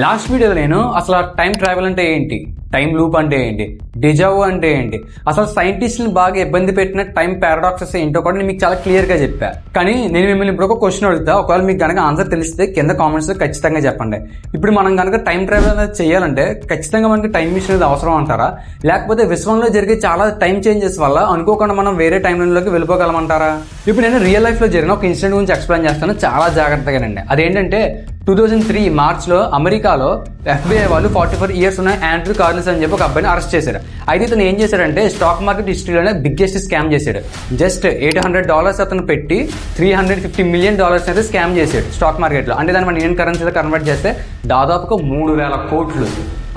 Last వీడియోలో నేను అసలు టైం ట్రావెల్ అంటే ఏంటి, టైం లూప్ అంటే ఏంటి, డిజావు అంటే ఏంటి, అసలు సైంటిస్టులను బాగా ఇబ్బంది పెట్టిన టైం పారాడాక్సెస్ ఏంటో కూడా నేను మీకు చాలా క్లియర్ గా చెప్పా. కానీ నేను మిమ్మల్ని ఇప్పుడు ఒక క్వశ్చన్ అడుగుతా, ఒకవేళ మీకు కనుక ఆన్సర్ తెలిస్తే కింద కామెంట్స్ లో ఖచ్చితంగా చెప్పండి. ఇప్పుడు మనం కనుక టైం ట్రావెల్ అనేది చేయాలంటే ఖచ్చితంగా మనకి టైం మిషన్ అనేది అవసరం అంటారా, లేకపోతే విశ్వంలో జరిగే చాలా టైం చేంజెస్ వల్ల అనుకోకుండా మనం వేరే టైం లైన్లోకి వెళ్ళిపోగలమంటారా? ఇప్పుడు నేను రియల్ లైఫ్ లో జరిగిన ఒక ఇన్సిడెంట్ గురించి ఎక్స్ప్లెయిన్ చేస్తాను, చాలా జాగ్రత్తగానండి. అదేంటంటే 2003 మార్చ్లో అమెరికాలో FBI వాళ్ళు 44 years ఉన్న ఆండ్రూ కార్లిస్ అని చెప్పి ఒక అబ్బాయిని అరెస్ట్ చేశారు. అయితే ఇతను ఏం చేశాడంటే స్టాక్ మార్కెట్ హిస్టరీలోనే బిగ్గెస్ట్ స్కామ్ చేశాడు. జస్ట్ $800 అతను పెట్టి $350 million అయితే స్కామ్ చేశాడు స్టాక్ మార్కెట్లో. అంటే దాన్ని మన ఇండియన్ కరెన్సీలో కన్వర్ట్ చేస్తే దాదాపుగా 3,000 కోట్లు.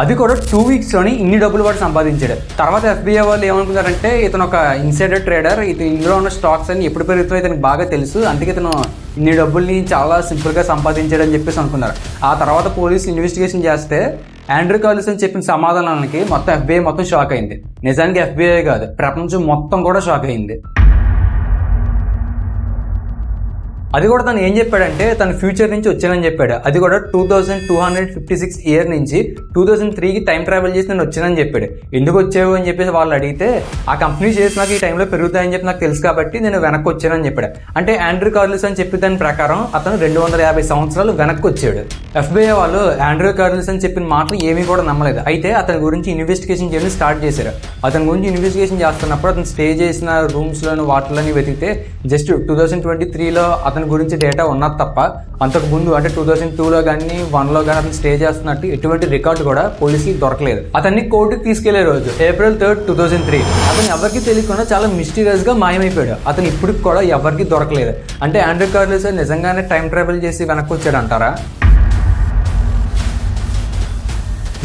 అది కూడా 2 weeksలోని ఇన్ని డబ్బులు వాడు సంపాదించాడు. తర్వాత FBI వాళ్ళు ఏమనుకున్నారంటే ఇతను ఒక ఇన్సైడర్ ట్రేడర్, ఇతను ఇందులో ఉన్న స్టాక్స్ అని ఎప్పుడు పెరుగుతుందో ఇతనికి బాగా తెలుసు, అందుకే ఇతను ఇన్ని డబ్బుల్ని చాలా సింపుల్గా సంపాదించాడని చెప్పేసి అనుకున్నారు. ఆ తర్వాత పోలీసులు ఇన్వెస్టిగేషన్ చేస్తే ఆండ్రూ కార్లిస్ అని చెప్పిన సమాధానానికి మొత్తం FBI మొత్తం షాక్ అయింది. నిజానికి FBI కాదు, ప్రపంచం మొత్తం కూడా షాక్ అయింది. అది కూడా తను ఏం చెప్పాడంటే తన ఫ్యూచర్ నుంచి వచ్చానని చెప్పాడు. అది కూడా 2256 year నుంచి 2003కి టైం ట్రావెల్ చేసి నేను వచ్చానని చెప్పాడు. ఎందుకు వచ్చావు అని చెప్పేసి వాళ్ళు అడిగితే ఆ కంపెనీ చేసి నాకు ఈ టైంలో పెరుగుతాయని చెప్పి నాకు తెలుసు కాబట్టి నేను వెనక్కి వచ్చానని చెప్పాడు. అంటే ఆండ్రూ కార్లిస్ అని చెప్పి దాని ప్రకారం అతను 250 సంవత్సరాలు వెనక్కి వచ్చాడు. FBI వాళ్ళు ఆండ్రూ కార్లిస్ అని చెప్పిన మాటలు ఏమీ కూడా నమ్మలేదు. అయితే అతని గురించి ఇన్వెస్టిగేషన్ చేయడం స్టార్ట్ చేశారు. అతని గురించి ఇన్వెస్టిగేషన్ చేస్తున్నప్పుడు అతను స్టే చేసిన రూమ్స్లోని వాటిలోని వెతికితే జస్ట్ 2023లో అతని గురించి డేటా ఉన్నది తప్ప అంతకు ముందు అంటే 2002లో కానీ 1లో కానీ అతను స్టే చేస్తున్నట్టు ఎటువంటి రికార్డు కూడా పోలీసులకు దొరకలేదు. అతన్ని కోర్టుకి తీసుకెళ్లే రోజు April 3, 2003 అతను ఎవరికి తెలియకుండా చాలా మిస్టీరియస్ గా మాయమైపోయాడు. అతను ఇప్పటికి కూడా ఎవరికి దొరకలేదు. అంటే ఆండ్రూ కార్లిస్ నిజంగానే టైం ట్రావెల్ చేసి వెనక్కి వచ్చాడు అంటారా?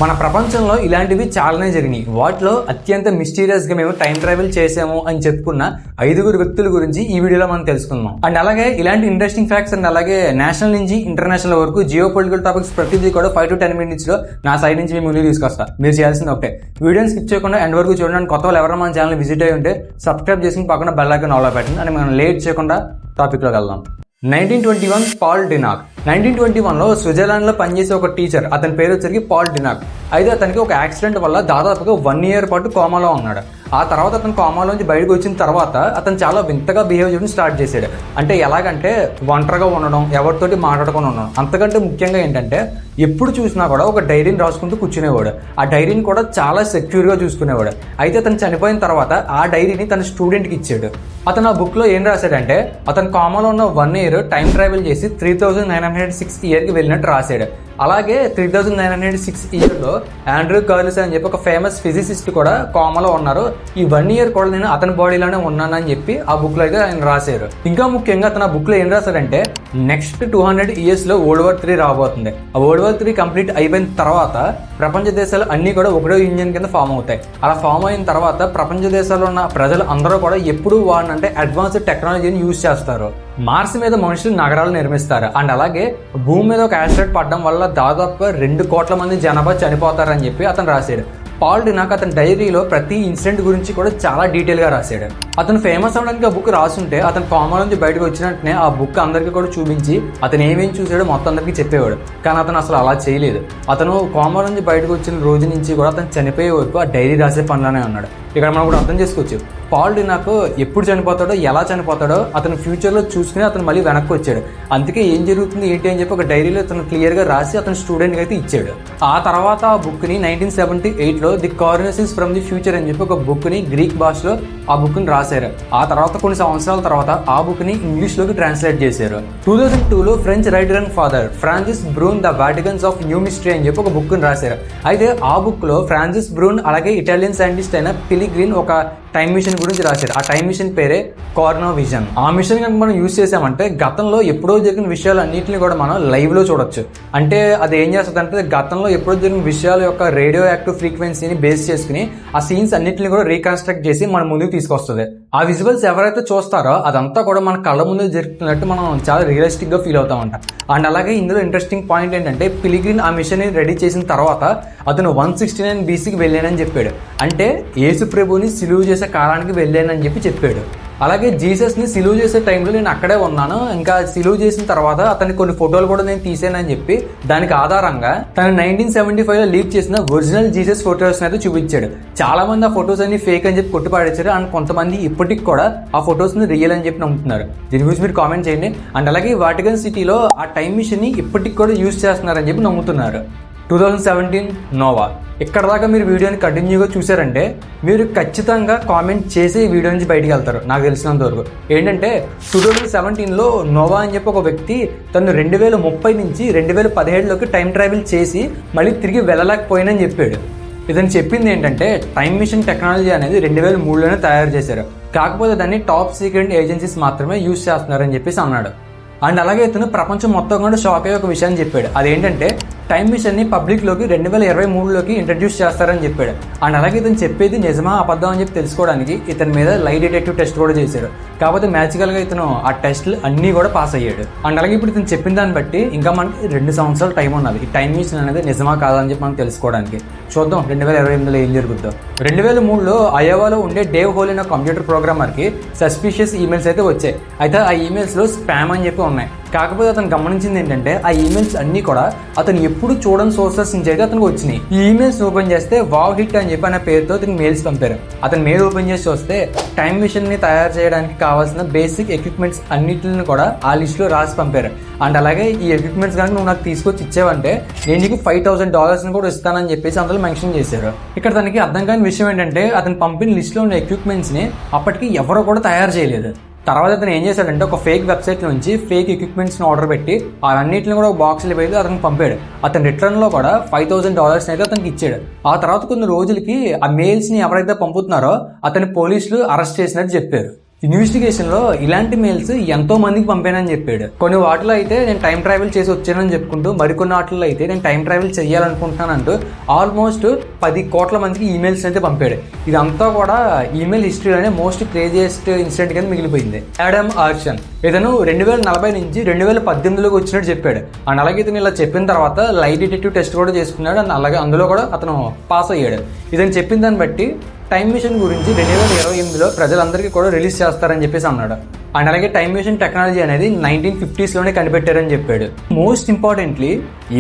మన ప్రపంచంలో ఇలాంటివి చాలానే జరిగినాయి. వాటిలో అత్యంత మిస్టీరియస్గా మేము టైం ట్రావెల్ చేసాము అని చెప్పుకున్న 5 వ్యక్తుల గురించి ఈ వీడియోలో మనం తెలుసుకుందాం. అండ్ అలాగే ఇలాంటి ఇంట్రెస్టింగ్ ఫ్యాక్ట్స్ అండ్ అలాగే నేషనల్ నుంచి ఇంటర్నేషనల్ వరకు జియో పొలిటికల్ టాపిక్స్ ప్రతిదీ కూడా 5 to 10 minutes లో నా సైడ్ నుంచి మీ ముందుకు తీసుకొస్తా. మీరు చేయాల్సింది ఒకటే, వీడియోని స్కిప్ చేయకుండా ఎండ్ వరకు చూడండి. కొత్త వాళ్ళు ఎవరైనా మన ఛానల్ విజిట్ అయ్యి ఉంటే సబ్స్క్రైబ్ చేసుకుని పక్కన బెల్ ఐకాన్ ఆల్ పెట్టండి. అని మనం లేట్ చేయకుండా టాపిక్లోకి వెళ్దాం. 1921 పాల్ డినాక్. 1921లో స్విట్జర్లాండ్లో పనిచేసే ఒక టీచర్, అతని పేరు వచ్చరికి పాల్ డినాక్. అయితే అతనికి ఒక యాక్సిడెంట్ వల్ల దాదాపుగా 1 year పాటు కోమాలో ఉన్నాడు. ఆ తర్వాత అతను కోమాలోంచి బయటకు వచ్చిన తర్వాత అతను చాలా వింతగా బిహేవ్ చేయడం స్టార్ట్ చేశాడు. అంటే ఎలాగంటే ఒంటరిగా ఉండడం, ఎవరితోటి మాట్లాడకుండా ఉండడం, అంతకంటే ముఖ్యంగా ఏంటంటే ఎప్పుడు చూసినా కూడా ఒక డైరీని రాసుకుంటూ కూర్చునేవాడు. ఆ డైరీని కూడా చాలా సెక్యూర్గా చూసుకునేవాడు. అయితే అతను చనిపోయిన తర్వాత ఆ డైరీని తన స్టూడెంట్కి ఇచ్చాడు. అతను ఆ బుక్లో ఏం రాశాడంటే అతను కోమాలో ఉన్న 1 year టైం ట్రావెల్ చేసి 3906 yearకి వెళ్ళినట్టు రాశాడు. అలాగే 3906 yearలో ఆండ్రూ కార్లిస్ అని చెప్పి ఒక ఫేమస్ ఫిజిసిస్ట్ కూడా కోమాలో ఉన్నారు. ఈ 1 year కూడా నేను అతని బాడీలోనే ఉన్నానని చెప్పి ఆ బుక్ లో అయితే ఆయన రాశారు. ఇంకా ముఖ్యంగా అతను ఆ బుక్ లో ఏం రాశాడంటే నెక్స్ట్ 200 yearsలో World War III రాబోతుంది. ఆ World War III కంప్లీట్ అయిపోయిన తర్వాత ప్రపంచ దేశాలు అన్ని కూడా ఒకటో యూనియన్ కింద ఫామ్ అవుతాయి. అలా ఫామ్ అయిన తర్వాత ప్రపంచ దేశాల్లో ఉన్న ప్రజలు అందరూ కూడా ఎప్పుడు వాడినంటే అడ్వాన్స్డ్ టెక్నాలజీని యూజ్ చేస్తారు. మార్స్ మీద మనుషులు నగరాలు నిర్మిస్తారు. అండ్ అలాగే భూమి మీద ఒక యాస్ట్రాయిడ్ పడడం వల్ల దాదాపుగా 2 కోట్ల మంది జనాభా చనిపోతారని చెప్పి అతను రాశాడు. పాల్ డినాక్ అతని డైరీలో ప్రతి ఇన్సిడెంట్ గురించి కూడా చాలా డీటెయిల్గా రాశాడు. అతను ఫేమస్ అవడానికి ఆ బుక్ రాసుంటే అతను కోమా నుంచి బయటకు వచ్చినట్టునే ఆ బుక్ అందరికీ కూడా చూపించి అతను ఏమేమి చూసాడో మొత్తం అందరికీ చెప్పేవాడు. కానీ అతను అసలు అలా చేయలేదు. అతను కోమా నుంచి బయటకు వచ్చిన రోజు నుంచి కూడా అతను చనిపోయే వరకు ఆ డైరీ రాసే పనిలోనే ఉన్నాడు. ఇక్కడ మనం కూడా అర్థం చేసుకోవచ్చు పాల్ డినాక్ ఎప్పుడు చనిపోతాడో, ఎలా చనిపోతాడో అతను ఫ్యూచర్లో చూసుకుని అతను మళ్ళీ వెనక్కి వచ్చాడు. అందుకే ఏం జరుగుతుంది ఏంటి అని చెప్పి ఒక డైరీలో అతను క్లియర్గా రాసి అతను స్టూడెంట్కి అయితే ఇచ్చాడు. ఆ తర్వాత ఆ బుక్ని 1978లో ది కార్నసిస్ ఫ్రమ్ ది ఫ్యూచర్ అని చెప్పి ఒక బుక్ని గ్రీక్ భాషలో ఆ బుక్ని రాశారు. ఆ తర్వాత కొన్ని సంవత్సరాల తర్వాత ఆ బుక్ని ఇంగ్లీష్లోకి ట్రాన్స్లేట్ చేశారు. 2002లో French writer and father Francis Brune the Vatican's of new mystery అని చెప్పి ఒక బుక్ని రాశారు. అయితే ఆ బుక్లో ఫ్రాన్సిస్ బ్రూన్ అలాగే ఇటాలియన్ సైంటిస్ట్ అయిన పిలిగ్రిన్ ఒక టైం మిషన్ గురించి రాశారు. ఆ టైం మిషన్ పేరే కార్నోవిజన్. ఆ మిషన్ కనుక మనం యూజ్ చేసామంటే గతంలో ఎప్పుడో జరిగిన విషయాలు అన్నింటినీ కూడా మనం లైవ్లో చూడొచ్చు. అంటే అది ఏం చేస్తుంది అంటే గతంలో ఎప్పుడో జరిగిన విషయాల యొక్క రేడియో యాక్టివ్ ఫ్రీక్వెన్సీని బేస్ చేసుకుని ఆ సీన్స్ అన్నింటినీ కూడా రీకన్స్ట్రక్ట్ చేసి మన ముందుకు తీసుకొస్తుంది. ఆ విజువల్స్ ఎవరైతే చూస్తారో అదంతా కూడా మన కళ్ళ ముందు జరుగుతున్నట్టు మనం చాలా రియలిస్టిక్గా ఫీల్ అవుతామంట. అండ్ అలాగే ఇందులో ఇంట్రెస్టింగ్ పాయింట్ ఏంటంటే పిలిగ్రిన్ ఆ మిషన్ని రెడీ చేసిన తర్వాత అతను 169 BCకి వెళ్ళానని చెప్పాడు. అంటే యేసు ప్రభుని సిలువ చేసే కాలానికి వెళ్ళానని చెప్పి చెప్పాడు. అలాగే జీసస్ని సిలువ చేసే టైంలో నేను అక్కడే ఉన్నాను, ఇంకా సిలువ చేసిన తర్వాత అతని కొన్ని ఫోటోలు కూడా నేను తీసానని చెప్పి దానికి ఆధారంగా తను 1975లో లీక్ చేసిన ఒరిజినల్ జీసస్ ఫొటోస్ అయితే చూపించాడు. చాలా మంది ఆ ఫొటోస్ అన్ని ఫేక్ అని చెప్పి కొట్టిపాడేశారు. అండ్ కొంతమంది ఇప్పటికి కూడా ఆ ఫొటోస్ ని రియల్ అని చెప్పి నమ్ముతున్నారు. దీని గురించి మీరు కామెంట్ చేయండి. అండ్ అలాగే వాటికన్ సిటీలో ఆ టైం మిషన్ ని ఇప్పటికి కూడా యూజ్ చేస్తున్నారని చెప్పి నమ్ముతున్నారు. 2017 నోవా. ఇక్కడ దాకా మీరు వీడియోని కంటిన్యూగా చూసారంటే మీరు ఖచ్చితంగా కామెంట్ చేసి ఈ వీడియో నుంచి బయటికి వెళ్తారు. నాకు తెలిసినంత వరకు ఏంటంటే 2017లో నోవా అని చెప్పి ఒక వ్యక్తి తను 2030 నుంచి 2017లోకి టైం ట్రావెల్ చేసి మళ్ళీ తిరిగి వెళ్ళలేకపోయినని చెప్పాడు. ఇతను చెప్పింది ఏంటంటే టైం మిషన్ టెక్నాలజీ అనేది 2003లోనే తయారు చేశారు, కాకపోతే దాన్ని టాప్ సీక్రెట్ ఏజెన్సీస్ మాత్రమే యూజ్ చేస్తున్నారని చెప్పేసి అన్నాడు. అండ్ అలాగే ఇతను ప్రపంచం మొత్తం కూడా షాక్ అయ్యే ఒక విషయాన్ని చెప్పాడు. అదేంటంటే టైం మిషన్ని పబ్లిక్లోకి 2023లోకి ఇంట్రడ్యూస్ చేస్తారని చెప్పాడు. అండ్ అలాగే ఇతను చెప్పేది నిజమా అబద్ధం అని చెప్పి తెలుసుకోవడానికి ఇతని మీద లై డిటెక్టివ్ టెస్ట్ కూడా చేశాడు. కాకపోతే మ్యాజికల్గా ఇతను ఆ టెస్ట్లు అన్నీ కూడా పాస్ అయ్యాడు. అండ్ అలాగే ఇప్పుడు ఇతను చెప్పిన దాన్ని బట్టి ఇంకా మనకి 2 సంవత్సరాల టైం ఉన్నది ఈ టైం మిషన్ అనేది నిజమా కాదా అని చెప్పి మనం తెలుసుకోవడానికి. చూద్దాం 2028లో ఏం జరుగుతుందో. 2003లో అయోవాలో ఉండే డేవ్ హోల్ అనే కంప్యూటర్ ప్రోగ్రామర్కి సస్పిషియస్ ఈమెయిల్స్ అయితే వచ్చాయి. అయితే ఆ ఈమెయిల్స్లో స్పామ్ అని చెప్పి ఉన్నాయి. కాకపోతే అతను గమనించింది ఏంటంటే ఆ ఈమెయిల్స్ అన్నీ కూడా అతను ఎప్పుడు చూడని సోర్సెస్ నుంచి అయితే అతనికి వచ్చినాయి. ఈ ఈమెయిల్స్ ఓపెన్ చేస్తే వావ్ హిట్ అని చెప్పి అనే పేరుతో అతనికి మెయిల్స్ పంపారు. అతను మెయిల్ ఓపెన్ చేసి వస్తే టైం మిషన్ ని తయారు చేయడానికి కావాల్సిన బేసిక్ ఎక్విప్మెంట్స్ అన్నిటిని కూడా ఆ లిస్ట్ లో రాసి పంపారు. అండ్ అలాగే ఈ ఎక్విప్మెంట్స్ కనుక నువ్వు నాకు తీసుకొచ్చి ఇచ్చావంటే నేను నీకు $5,000 కూడా ఇస్తానని చెప్పేసి అందులో మెన్షన్ చేశారు. ఇక్కడ తనకి అర్థం కాని విషయం ఏంటంటే అతను పంపిన లిస్ట్ లో ఉన్న ఎక్విప్మెంట్స్ ని అప్పటికి ఎవరో కూడా తయారు చేయలేదు. తర్వాత అతను ఏం చేశాడంటే ఒక ఫేక్ వెబ్సైట్ నుంచి ఫేక్ ఎక్విప్మెంట్స్ని ఆర్డర్ పెట్టి అవన్నింటిని కూడా ఒక బాక్స్లో పెట్టి అతనికి పంపాడు. అతని రిటర్న్లో కూడా $5,000 అయితే అతనికి ఇచ్చాడు. ఆ తర్వాత కొన్ని రోజులకి ఆ మెయిల్స్ని ఎవరైతే పంపుతున్నారో అతని పోలీసులు అరెస్ట్ చేసినట్టు చెప్పారు. ఇన్వెస్టిగేషన్లో ఇలాంటి మెయిల్స్ ఎంతో మందికి పంపానని చెప్పాడు. కొన్ని వాటిలో అయితే నేను టైం ట్రావెల్ చేసి వచ్చానని చెప్పుకుంటూ మరికొన్ని వాటిల్లో అయితే నేను టైం ట్రావెల్ చేయాలనుకుంటున్నానంటూ ఆల్మోస్ట్ 10 కోట్ల మందికి ఈమెయిల్స్ అయితే పంపాడు. ఇదంతా కూడా ఈమెయిల్ హిస్టరీలోనే మోస్ట్ క్రేజియస్ట్ ఇన్సిడెంట్ కింద మిగిలిపోయింది. యాడమ్ ఆర్షన్ ఇతను 2040 నుంచి 2018లోకి వచ్చినట్టు చెప్పాడు. అండ్ అలాగే ఇతను ఇలా చెప్పిన తర్వాత లై డిటెక్టివ్ టెస్ట్ కూడా చేసుకున్నాడు. అండ్ అలాగే అందులో కూడా అతను పాస్ అయ్యాడు. ఇతను చెప్పిన దాన్ని బట్టి టైం మిషన్ గురించి 2028లో ప్రజలందరికీ కూడా రిలీజ్ చేస్తారని చెప్పేసి అన్నాడు. అండ్ అలాగే టైం మిషన్ టెక్నాలజీ అనేది 1950sలోనే కనిపెట్టారని చెప్పాడు. మోస్ట్ ఇంపార్టెంట్లీ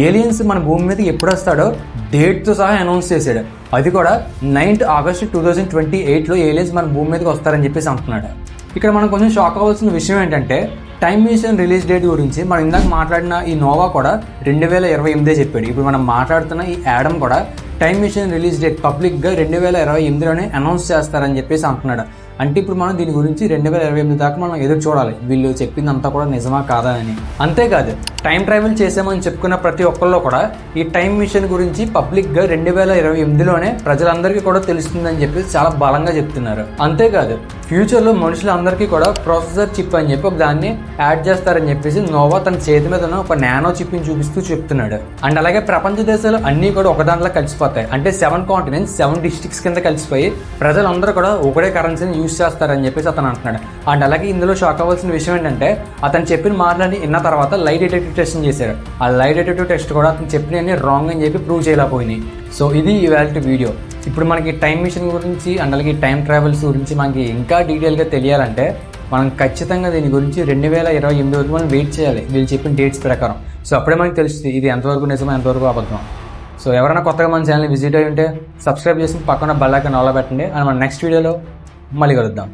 ఏలియన్స్ మన భూమి మీద ఎప్పుడు వస్తాడో డేట్తో సహా అనౌన్స్ చేశాడు. అది కూడా 9th ఆగస్ట్ 2028లో ఏలియన్స్ మన భూమి మీదకి వస్తారని చెప్పేసి అంటున్నాడు. ఇక్కడ మనం కొంచెం షాక్ అవ్వాల్సిన విషయం ఏంటంటే టైం మిషన్ రిలీజ్ డేట్ గురించి మనం ఇందాక మాట్లాడిన ఈ నోవా కూడా 2028 చెప్పాడు. ఇప్పుడు మనం మాట్లాడుతున్న ఈ యాడమ్ కూడా టైం మిషన్ రిలీజ్ డేట్ పబ్లిక్గా 2028లోనే అనౌన్స్ చేస్తారని చెప్పేసి అంటున్నాడు. అంటే ఇప్పుడు మనం దీని గురించి 2028 దాకా మనం ఎదురు చూడాలి వీళ్ళు చెప్పిందంతా కూడా నిజమా కాదా అని. అంతేకాదు టైం ట్రావెల్ చేసామని చెప్పుకున్న ప్రతి ఒక్కళ్ళు కూడా ఈ టైం మిషన్ గురించి పబ్లిక్గా 2028లోనే ప్రజలందరికీ కూడా తెలుస్తుందని చెప్పి చాలా బలంగా చెప్తున్నారు. అంతేకాదు ఫ్యూచర్లో మనుషులందరికీ కూడా ప్రాసెసర్ చిప్ అని చెప్పి ఒక దాన్ని యాడ్ చేస్తారని చెప్పేసి నోవా తన చేతి మీద ఉన్న ఒక నానో చిప్ని చూపిస్తూ చెప్తున్నాడు. అండ్ అలాగే ప్రపంచ దేశాలు అన్నీ కూడా ఒక దాంట్లో కలిసిపోతాయి. అంటే 7 కాంటినెంట్స్ 7 డిస్ట్రిక్ట్స్ కింద కలిసిపోయి ప్రజలందరూ కూడా ఒకటే కరెన్సీని యూజ్ చేస్తారని చెప్పేసి అతను అంటున్నాడు. అండ్ అలాగే ఇందులో షాక్ అవ్వాల్సిన విషయం ఏంటంటే అతను చెప్పిన మాటలని విన్న తర్వాత లై డిటెక్టివ్ టెస్ట్ చేశారు. ఆ లై డిటెక్టివ్ టెస్ట్ కూడా అతను చెప్పినవన్నీ రాంగ్ అని చెప్పి ప్రూవ్ చేయలేకపోయినాయి. సో ఇది ఇవాల్టి వీడియో. ఇప్పుడు మనకి టైం మిషన్ గురించి అండ్ అలాగే టైం ట్రావెల్స్ గురించి మనకి ఇంకా డీటెయిల్గా తెలియాలంటే మనం ఖచ్చితంగా దీని గురించి 2028 వరకు మనం వెయిట్ చేయాలి వీళ్ళు చెప్పిన డేట్స్ ప్రకారం. సో అప్పుడే మనకి తెలుస్తుంది ఇది ఎంతవరకు నిజమో ఎంతవరకు అబద్ధం. సో ఎవరైనా కొత్తగా మన ఛానల్ని విజిట్ అయ్యి ఉంటే సబ్స్క్రైబ్ చేసి పక్కన బెల్ ఐకాన్ ఆల్ పెట్టండి. అండ్ మన నెక్స్ట్ వీడియోలో మళ్ళీ కలుద్దాం.